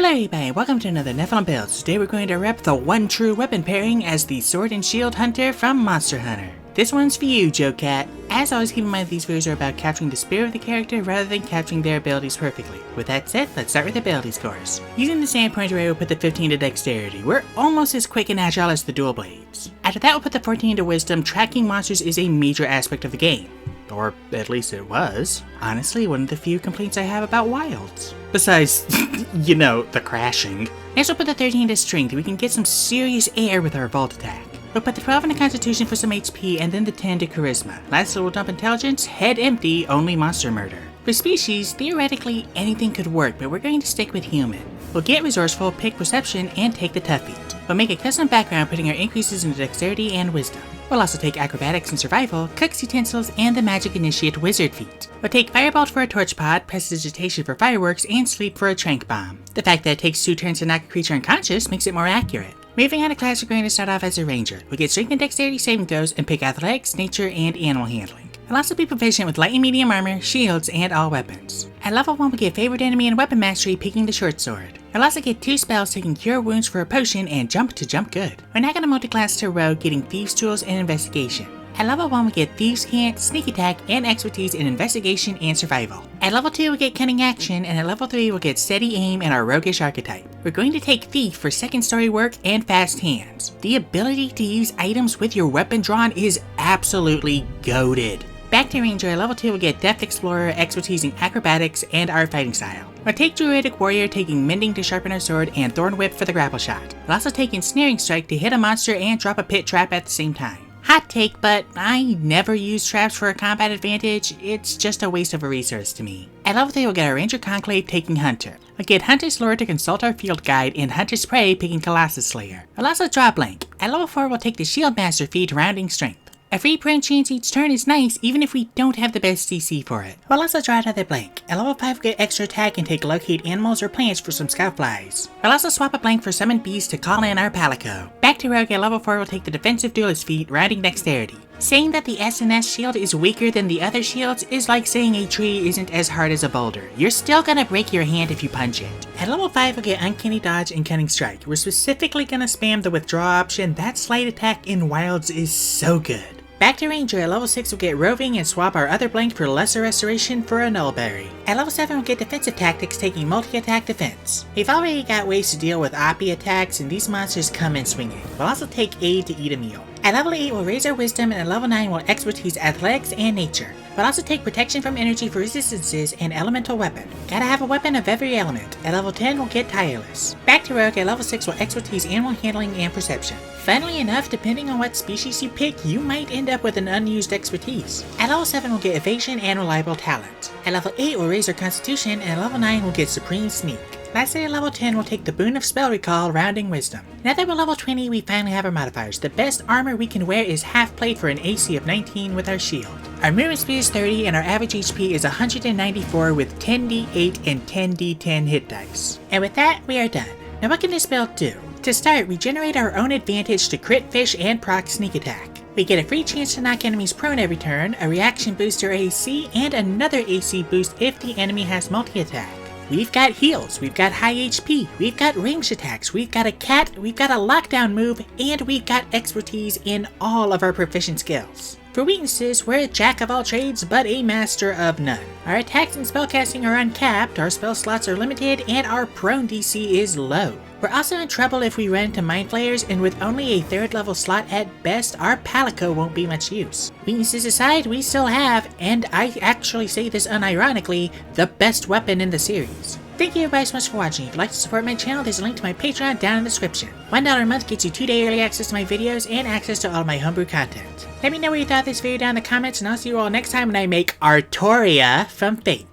Hello everybody, welcome to another Nephilim build. Today we're going to rep the one true weapon pairing as the Sword and Shield Hunter from Monster Hunter. This one's for you, Joe Cat. As always, keep in mind these videos are about capturing the spirit of the character rather than capturing their abilities perfectly. With that said, let's start with ability scores. Using the sand pointer array, we'll put the 15 to dexterity. We're almost as quick and agile as the dual blades. After that, we'll put the 14 to wisdom. Tracking monsters is a major aspect of the game. Or at least it was. Honestly, one of the few complaints I have about Wilds. Besides, you know, the crashing. Next we'll put the 13 to strength. We can get some serious air with our vault attack. We'll put the 12 into constitution for some HP and then the 10 to charisma. Lastly we'll dump intelligence, head empty, only monster murder. For species, theoretically anything could work, but we're going to stick with human. We'll get resourceful, pick perception, and take the tough feat. We'll make a custom background putting our increases into dexterity and wisdom. We'll also take acrobatics and survival, cook's utensils, and the magic initiate wizard feat. We'll take firebolt for a torch pod, prestidigitation for fireworks, and sleep for a trank bomb. The fact that it takes 2 turns to knock a creature unconscious makes it more accurate. Moving on to class, we're going to start off as a ranger. We'll get strength and dexterity saving throws and pick athletics, nature, and animal handling. We'll also be proficient with light and medium armor, shields, and all weapons. At level 1 we'll get favored enemy and weapon mastery, picking the short sword. We'll also get 2 spells, taking cure wounds for a potion and jump to jump good. We're now going to multi-class to rogue, getting thieves tools and investigation. At level 1 we get thieves cant, sneak attack, and expertise in investigation and survival. At level 2 we get cunning action, and at level 3 we'll get steady aim and our roguish archetype. We're going to take thief for second story work and fast hands. The ability to use items with your weapon drawn is absolutely goated. Back to Ranger, at level 2 we'll get Deft Explorer, expertise in acrobatics, and our fighting style. We'll take Druidic Warrior, taking Mending to sharpen our sword, and Thorn Whip for the grapple shot. We'll also take Ensnaring Strike to hit a monster and drop a pit trap at the same time. Hot take, but I never use traps for a combat advantage. It's just a waste of a resource to me. At level 3 we'll get our Ranger Conclave, taking Hunter. We'll get Hunter's Lore to consult our field guide, and Hunter's Prey, picking Colossus Slayer. We'll also draw blank. At level 4 we'll take the Shield Master feat, rounding strength. A free prone chance each turn is nice, even if we don't have the best DC for it. We'll also draw another blank. At level 5 we'll get extra attack and take locate animals or plants for some scout flies. We'll also swap a blank for summon bees to call in our Palico. Back to rogue, at level 4 we'll take the defensive duelist feat, rounding dexterity. Saying that the SNS shield is weaker than the other shields is like saying a tree isn't as hard as a boulder. You're still gonna break your hand if you punch it. At level 5 we'll get Uncanny Dodge and Cunning Strike. We're specifically gonna spam the withdraw option. That slight attack in Wilds is so good. Back to Ranger, at level 6 we'll get Roving and swap our other blank for Lesser Restoration for a Nullberry. At level 7 we'll get Defensive Tactics, taking multi-attack defense. We've already got ways to deal with Oppie attacks, and these monsters come in swinging. We'll also take Aid to eat a meal. At level 8 we'll raise our wisdom, and at level 9 we'll expertise athletics and nature. We'll also take protection from energy for resistances and elemental weapon. Gotta have a weapon of every element. At level 10 we'll get tireless. Back to rogue, at level 6 we'll expertise animal handling and perception. Funnily enough, depending on what species you pick, you might end up with an unused expertise. At level 7 we'll get evasion and reliable talent. At level 8 we'll raise our constitution, and at level 9 we'll get supreme sneak. Lastly, at level 10 we'll take the boon of spell recall, rounding wisdom. Now that we're level 20 we finally have our modifiers. The best armor we can wear is half plate for an AC of 19 with our shield. Our movement speed is 30 and our average HP is 194 with 10d8 and 10d10 hit dice. And with that we are done. Now what can this build do? To start, we generate our own advantage to crit fish and proc sneak attack. We get a free chance to knock enemies prone every turn, a reaction booster AC, and another AC boost if the enemy has multi-attack. We've got heals, we've got high HP, we've got ranged attacks, we've got a cat, we've got a lockdown move, and we've got expertise in all of our proficient skills. For weaknesses, we're a jack of all trades but a master of none. Our attacks and spellcasting are uncapped, our spell slots are limited, and our prone DC is low. We're also in trouble if we run into mind flayers, and with only a 3rd level slot at best, our Palico won't be much use. Weaknesses aside, we still have, and I actually say this unironically, the best weapon in the series. Thank you everybody so much for watching. If you'd like to support my channel, there's a link to my Patreon down in the description. $1 a month gets you 2-day early access to my videos and access to all of my homebrew content. Let me know what you thought of this video down in the comments, and I'll see you all next time when I make Artoria from Fate.